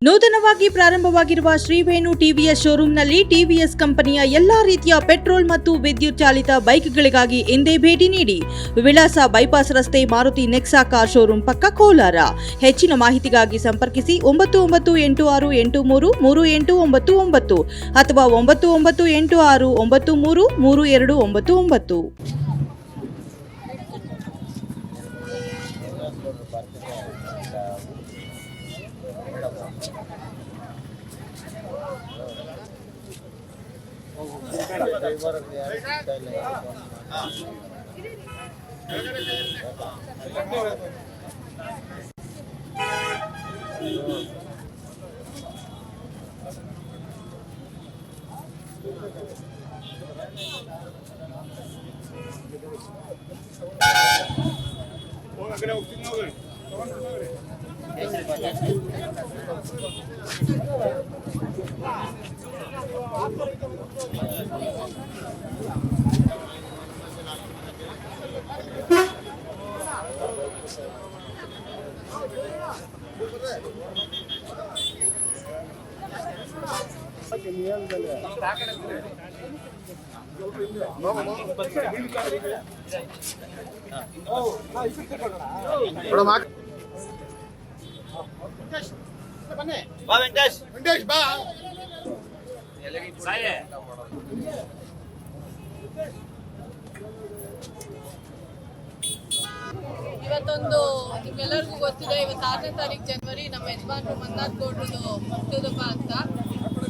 ನೂತನವಾಗಿ ಪ್ರಾರಂಭವಾಗಿರುವ ಶ್ರೀವೇಣು ಟಿವಿಎಸ್ ಶೋರೂಮ್ನಲ್ಲಿ ಟಿವಿಎಸ್ ಕಂಪನಿಯ ಎಲ್ಲಾ ರೀತಿಯ ಪೆಟ್ರೋಲ್ ಮತ್ತು ವಿದ್ಯುತ್ ಚಾಲಿತ ಬೈಕ್ಗಳಿಗಾಗಿ ಎಂದೇ ಭೇಟಿ ನೀಡಿ. ವಿಳಾಸ ಬೈಪಾಸ್ ರಸ್ತೆ, ಮಾರುತಿ ನೆಕ್ಸಾ ಕಾರ್ ಶೋರೂಮ್ ಪಕ್ಕ, ಕೋಲಾರ. ಹೆಚ್ಚಿನ ಮಾಹಿತಿಗಾಗಿ ಸಂಪರ್ಕಿಸಿ 9986333899 ಅಥವಾ 9986933299. ಇವತ್ತೊಂದು ನಿಮ್ಗೆಲ್ಲರಿಗೂ ಗೊತ್ತಿದೆ, ಇವತ್ತು 6ನೇ ತಾರೀಕು ಜನವರಿ ನಮ್ಮ ಯಜಮಾನರು ಮಂದಾರ್ ಗೌಡ್ರದು ಹುಟ್ಟುಹಬ್ಬ ಅಂತ.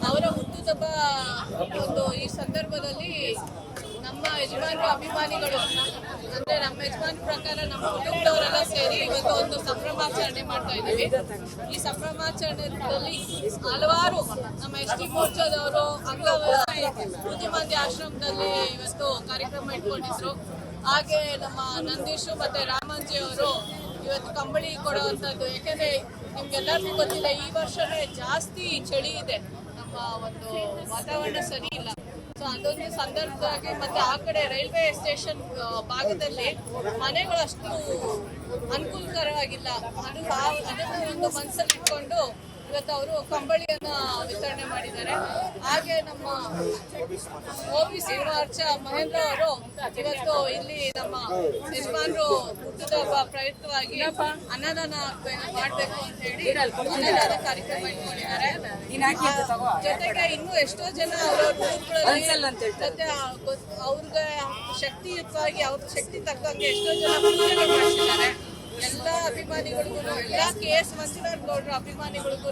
ಅವರ ಹುಟ್ಟುಹಬ್ಬ ಒಂದು ಈ ಸಂದರ್ಭದಲ್ಲಿ ನಮ್ಮ ಯಜಮಾನರು ಅಭಿಮಾನಿಗಳು ಅಂದ್ರೆ ನಮ್ಮ ಯಜಮಾನ ಪ್ರಕಾರ ನಮ್ಮ ಕುಟುಂಬದವರೆಲ್ಲ ಸೇರಿ ಇವತ್ತು ಒಂದು ಸಂಭ್ರಮಾಚರಣೆ ಮಾಡ್ತಾ ಇದ್ದೀವಿ. ಈ ಸಂಭ್ರಮಾಚರಣೆಯಲ್ಲಿ ಹಲವಾರು ನಮ್ಮ ST ಮೋರ್ಚಾದವರು ಬುದ್ಧಿಮಾಂದ್ಯ ಆಶ್ರಮದಲ್ಲಿ ಇವತ್ತು ಕಾರ್ಯಕ್ರಮ ಇಟ್ಕೊಂಡಿದ್ರು. ಹಾಗೆ ನಮ್ಮ ನಂದೀಶು ಮತ್ತೆ ರಾಮಾಂಜಿ ಅವರು ಇವತ್ತು ಕಂಬಳಿ ಕೊಡುವಂಥದ್ದು. ಯಾಕೆಂದ್ರೆ ನಿಮ್ಗೆಲ್ಲರಿಗೂ ಗೊತ್ತಿಲ್ಲ, ಈ ವರ್ಷನೇ ಜಾಸ್ತಿ ಚಳಿ ಇದೆ, ನಮ್ಮ ಒಂದು ವಾತಾವರಣ ಸರಿ ಇಲ್ಲ. ಸೊ ಅದೊಂದು ಸಂದರ್ಭದಾಗಿ ಮತ್ತೆ ಆ ಕಡೆ ರೈಲ್ವೆ ಸ್ಟೇಷನ್ ಭಾಗದಲ್ಲಿ ಮನೆಗಳು ಅಷ್ಟು ಅನುಕೂಲಕರವಾಗಿಲ್ಲ. ಅದನ್ನು ಒಂದು ಮನಸ್ಸಲ್ಲಿ ಇಟ್ಕೊಂಡು ಇವತ್ತು ಅವರು ಕಂಬಳಿಯನ್ನ ವಿತರಣೆ ಮಾಡಿದ್ದಾರೆ. ಹಾಗೆ ನಮ್ಮ OBC ಮೋರ್ಚಾ ಮಹೇಂದ್ರ ಅವರು ಇವತ್ತು ಇಲ್ಲಿ ನಮ್ಮ ಯಜಮಾನರು ಹುಟ್ಟುಹಬ್ಬ ಪ್ರಯುಕ್ತವಾಗಿ ಅನ್ನದಾನ ಮಾಡಬೇಕು ಅಂತ ಹೇಳಿ ಅನ್ನದಾನ ಕಾರ್ಯಕ್ರಮ ಇಟ್ಕೊಂಡಿದ್ದಾರೆ. ಜೊತೆಗೆ ಇನ್ನೂ ಎಷ್ಟೋ ಜನ ಅವರವ್ರ ಮತ್ತೆ ಅವ್ರಿಗೆ ಶಕ್ತಿಯುತವಾಗಿ ಅವ್ರ ಶಕ್ತಿ ತಕ್ಕಂಗೆ ಎಷ್ಟೋ ಜನ ಪೂಜೆಗಳು ಮಾಡಿಸಿದ್ದಾರೆ. ಎಲ್ಲ ಅಭಿಮಾನಿಗಳಿಗೂ, ಎಲ್ಲ KS ಮಂಜುನಾಥ್ ಗೌಡ್ರ ಅಭಿಮಾನಿಗಳಿಗೂ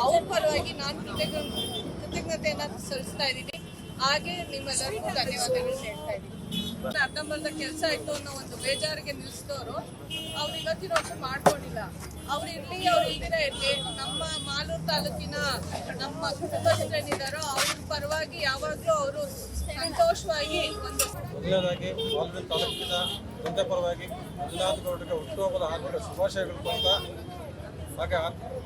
ಅವ್ರ ಪರವಾಗಿ ನಾನು ಕೃತಜ್ಞತೆಯನ್ನ ಸಲ್ಲಿಸ್ತಾ ಇದ್ದೀನಿ. ಹಾಗೆ ನಿಮ್ಮೆಲ್ಲರಿಗೂ ಧನ್ಯವಾದಗಳು ಹೇಳ್ತಾ ಇದ್ದೀನಿ. ಅರ್ಧಂಬರ್ಧ ಕೆಲಸ ಇತ್ತು ಅನ್ನೋ ಒಂದು ಬೇಜಾರಿಗೆ ನಿಲ್ಲಿಸಿದವರು ಅವ್ರು ಇವತ್ತಿನವರೆಗೂ ಮಾಡ್ಕೊಂಡಿಲ್ಲ. ಅವ್ರು ಇರ್ಲಿ, ಅವ್ರು ಇಲ್ಲದೆ ಇರಲಿ, ನಮ್ಮ ಮಾಲೂರು ತಾಲೂಕಿನ ನಮ್ಮ ಕುಟುಂಬಸ್ಥರೇನಿದ್ದಾರೋ ಅವ್ರ ಪರವಾಗಿ ಯಾವಾಗಲೂ ಅವರು ಸಂತೋಷವಾಗಿ ಒಂದು ಮೊದಲನೇದಾಗಿ ಮಾಲೂರು ತಾಲೂಕಿನ ಜನತೆ ಪರವಾಗಿ ಮಂಜುನಾಥ್ ಗೌಡರಿಗೆ ಹುಟ್ಟುಹಬ್ಬದ ಹಾರ್ದಿಕ ಶುಭಾಶಯಗಳು ಅಂತ, ಹಾಗೆ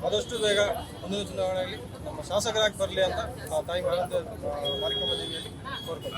ಆದಷ್ಟು ಬೇಗ ಮುಂದಿನ ಚುನಾವಣೆಯಲ್ಲಿ ನಮ್ಮ ಶಾಸಕರಾಗಿ ಬರಲಿ ಅಂತ ತಾಯಿ ಕಾರ್ಯಕ್ರಮ ದೇವಿಯಲ್ಲಿ ಕೋರ್ಕೊಳ್ತೀನಿ.